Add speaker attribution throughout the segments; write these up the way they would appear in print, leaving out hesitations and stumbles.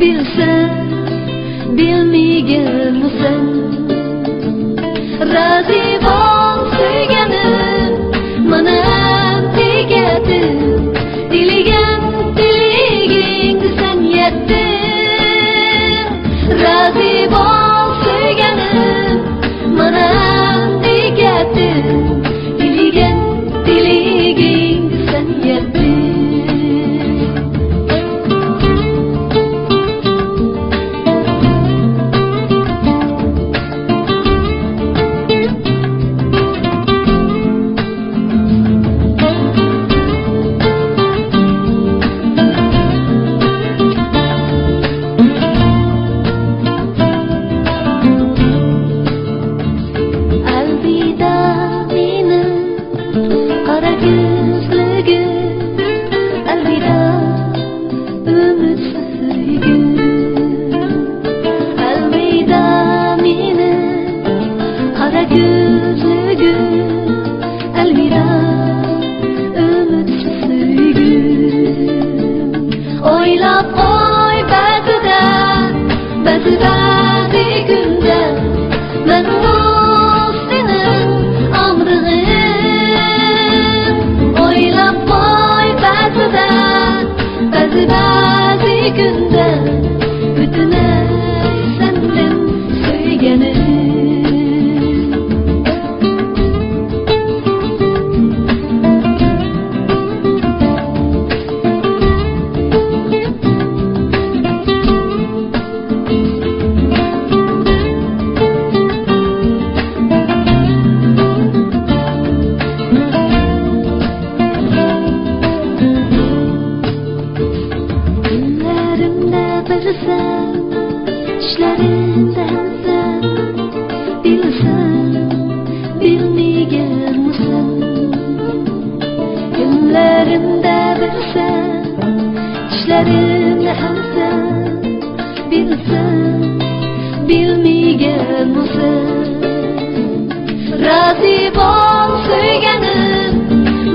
Speaker 1: bilsen, bilmeyen misin? Razı bol söygenim, mana tegedim. Diligem, diliging sen yettin. Razı bol söygenim, mana tegedim. Diligem, diliging sen yettin. Oylab oy ba'zidan, ba'zi kundan men senin amrığın. Oylab oy ba'zidan, ba'zi kundan butunay senden söygenim. Bilsen, işlerinden sen bilsen, bilmeyen misin? Günlerinde bilsen, işlerinden sen bilsen, bilmeyen misin? Razı bol söygenim,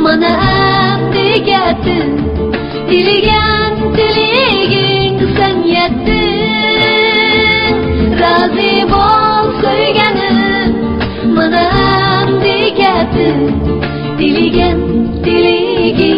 Speaker 1: mana tegedim. Diligem, diliging sen yettin. Razı bol söygenim, mana tegedim. Diligem, diliging